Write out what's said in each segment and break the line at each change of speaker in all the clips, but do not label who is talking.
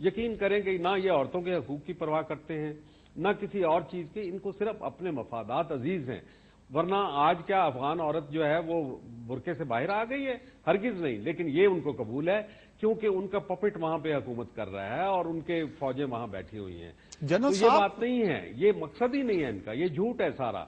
یقین کریں کہ نہ یہ عورتوں کے حقوق کی پرواہ کرتے ہیں نہ کسی اور چیز کی، ان کو صرف اپنے مفادات عزیز ہیں. ورنہ آج کیا افغان عورت جو ہے وہ برقعے سے باہر آ گئی ہے؟ ہرگز نہیں. لیکن یہ ان کو قبول ہے کیونکہ ان کا پپٹ وہاں پہ حکومت کر رہا ہے اور ان کے فوجیں وہاں بیٹھی ہوئی ہیں. تو یہ بات نہیں ہے، یہ مقصد ہی نہیں ہے ان کا، یہ جھوٹ ہے سارا.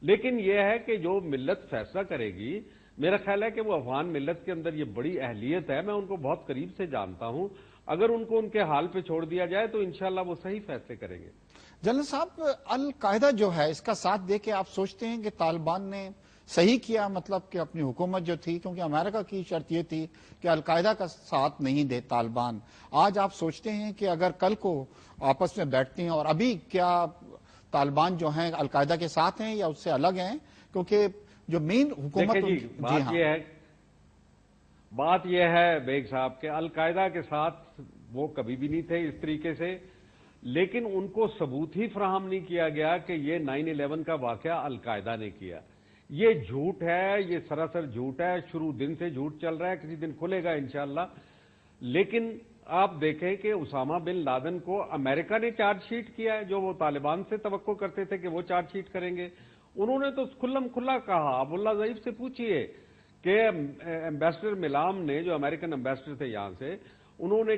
لیکن یہ ہے کہ جو ملت فیصلہ کرے گی، میرا خیال ہے کہ وہ افغان ملت کے اندر یہ بڑی اہلیت ہے، میں ان کو بہت قریب سے جانتا ہوں. اگر ان کو ان کے حال پہ چھوڑ دیا جائے تو انشاءاللہ وہ صحیح فیصلے کریں گے.
جنرل صاحب، القاعدہ جو ہے اس کا ساتھ دے کے آپ سوچتے ہیں کہ طالبان نے صحیح کیا، مطلب کہ اپنی حکومت جو تھی، کیونکہ امریکہ کی شرط یہ تھی کہ القاعدہ کا ساتھ نہیں دے طالبان. آج آپ سوچتے ہیں کہ اگر کل کو آپس میں بیٹھتے ہیں، اور ابھی کیا طالبان جو ہیں القاعدہ کے ساتھ ہیں یا اس سے الگ ہیں؟ کیونکہ جو مین حکومت
بات یہ ہے بیگ صاحب کہ القاعدہ کے ساتھ وہ کبھی بھی نہیں تھے اس طریقے سے، لیکن ان کو ثبوت ہی فراہم نہیں کیا گیا کہ یہ 9/11 کا واقعہ القاعدہ نے کیا. یہ جھوٹ ہے، یہ سراسر جھوٹ ہے، شروع دن سے جھوٹ چل رہا ہے، کسی دن کھلے گا انشاءاللہ. لیکن آپ دیکھیں کہ اسامہ بن لادن کو امریکہ نے چارج شیٹ کیا ہے، جو وہ طالبان سے توقع کرتے تھے کہ وہ چارج شیٹ کریں گے. انہوں نے تو کھلم کھلا کہا. اب اللہ ضعیف سے پوچھئے کہ ایمبیسڈر ملام نے، جو امریکن ایمبیسڈر تھے یہاں سے، انہوں نے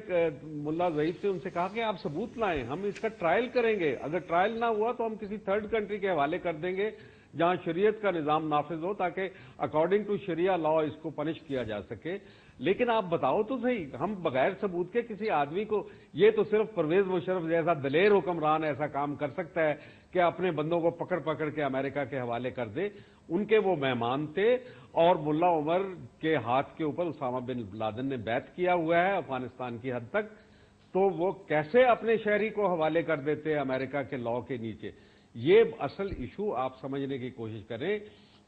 ملا ضعیف سے ان سے کہا کہ آپ ثبوت لائیں، ہم اس کا ٹرائل کریں گے، اگر ٹرائل نہ ہوا تو ہم کسی تھرڈ کنٹری کے حوالے کر دیں گے جہاں شریعت کا نظام نافذ ہو، تاکہ اکارڈنگ ٹو شریعہ لا اس کو پنش کیا جا سکے. لیکن آپ بتاؤ تو صحیح، ہم بغیر ثبوت کے کسی آدمی کو، یہ تو صرف پرویز مشرف جیسا دلیر حکمران ایسا کام کر سکتا ہے کہ اپنے بندوں کو پکڑ پکڑ کے امریکہ کے حوالے کر دے. ان کے وہ مہمان تھے اور ملا عمر کے ہاتھ کے اوپر اسامہ بن لادن نے بیعت کیا ہوا ہے افغانستان کی حد تک، تو وہ کیسے اپنے شہری کو حوالے کر دیتے امریکہ کے لا کے نیچے؟ یہ اصل ایشو آپ سمجھنے کی کوشش کریں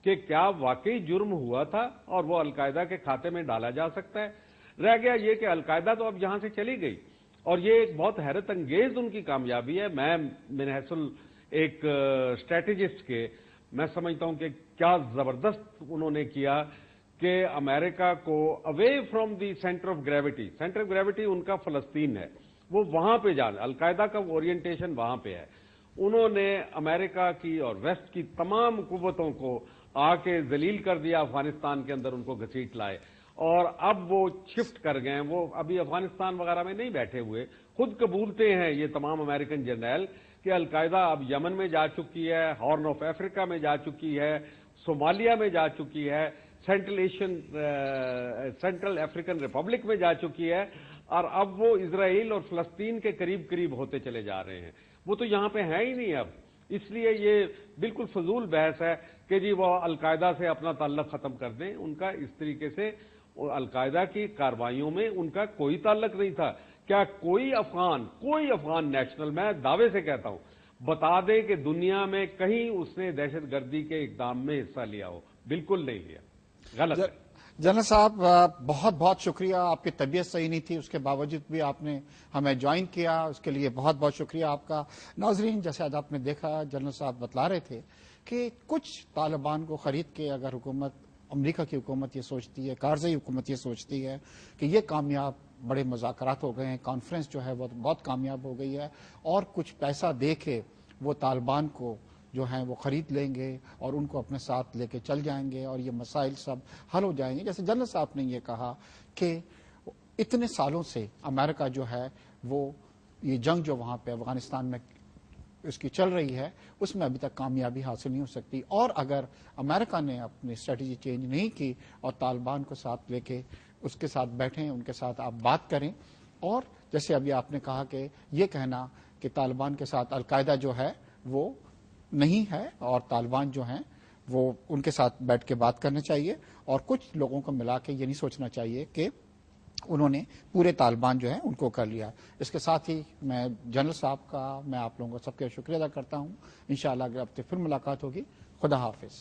کہ کیا واقعی جرم ہوا تھا اور وہ القاعدہ کے کھاتے میں ڈالا جا سکتا ہے. رہ گیا یہ کہ القاعدہ تو اب یہاں سے چلی گئی، اور یہ ایک بہت حیرت انگیز ان کی کامیابی ہے. میں من حیث ایک اسٹریٹجسٹ کے میں سمجھتا ہوں کہ کیا زبردست انہوں نے کیا کہ امریکہ کو away from the centre of gravity ان کا فلسطین ہے، وہ وہاں پہ جانا، القاعدہ کا اورینٹیشن وہاں پہ ہے. انہوں نے امریکہ کی اور ویسٹ کی تمام قوتوں کو آ کے ذلیل کر دیا، افغانستان کے اندر ان کو گھسیٹ لائے، اور اب وہ شفٹ کر گئے. وہ ابھی افغانستان وغیرہ میں نہیں بیٹھے ہوئے، خود قبولتے ہیں یہ تمام امریکن جرنیل کہ القاعدہ اب یمن میں جا چکی ہے، ہارن آف افریقہ میں جا چکی ہے، صومالیہ میں جا چکی ہے، سینٹرل افریقن ریپبلک میں جا چکی ہے، اور اب وہ اسرائیل اور فلسطین کے قریب قریب ہوتے چلے جا رہے ہیں. وہ تو یہاں پہ ہیں ہی نہیں اب. اس لیے یہ بالکل فضول بحث ہے کہ جی وہ القاعدہ سے اپنا تعلق ختم کر دیں. ان کا اس طریقے سے القاعدہ کی کارروائیوں میں ان کا کوئی تعلق نہیں تھا. کیا کوئی افغان نیشنل، میں دعوے سے کہتا ہوں، بتا دے کہ دنیا میں کہیں اس نے دہشت گردی کے اقدام میں حصہ لیا ہو؟ بالکل نہیں لیا. غلط ہے.
جنرل صاحب بہت بہت شکریہ. آپ کی طبیعت صحیح نہیں تھی، اس کے باوجود بھی آپ نے ہمیں جوائن کیا، اس کے لیے بہت بہت شکریہ آپ کا. ناظرین، جیسے آج آپ نے دیکھا جنرل صاحب بتلا رہے تھے کہ کچھ طالبان کو خرید کے اگر حکومت، امریکہ کی حکومت یہ سوچتی ہے، کارزئی حکومت یہ سوچتی ہے کہ یہ کامیاب، بڑے مذاکرات ہو گئے ہیں، کانفرنس جو ہے وہ بہت کامیاب ہو گئی ہے، اور کچھ پیسہ دے کے وہ طالبان کو جو ہیں وہ خرید لیں گے اور ان کو اپنے ساتھ لے کے چل جائیں گے اور یہ مسائل سب حل ہو جائیں گے. جیسے جنرل صاحب نے یہ کہا کہ اتنے سالوں سے امریکہ جو ہے وہ یہ جنگ جو وہاں پہ افغانستان میں اس کی چل رہی ہے، اس میں ابھی تک کامیابی حاصل نہیں ہو سکتی، اور اگر امریکہ نے اپنی اسٹریٹجی چینج نہیں کی اور طالبان کو ساتھ لے کے اس کے ساتھ بیٹھیں، ان کے ساتھ آپ بات کریں، اور جیسے ابھی آپ نے کہا کہ یہ کہنا کہ طالبان کے ساتھ القاعدہ جو ہے وہ نہیں ہے اور طالبان جو ہیں وہ ان کے ساتھ بیٹھ کے بات کرنا چاہیے، اور کچھ لوگوں کو ملا کے یہ نہیں سوچنا چاہیے کہ انہوں نے پورے طالبان جو ہیں ان کو کر لیا. اس کے ساتھ ہی میں جنرل صاحب کا، میں آپ لوگوں کو سب کا شکریہ ادا کرتا ہوں. انشاءاللہ اگلے ہفتے پھر ملاقات ہوگی. خدا حافظ.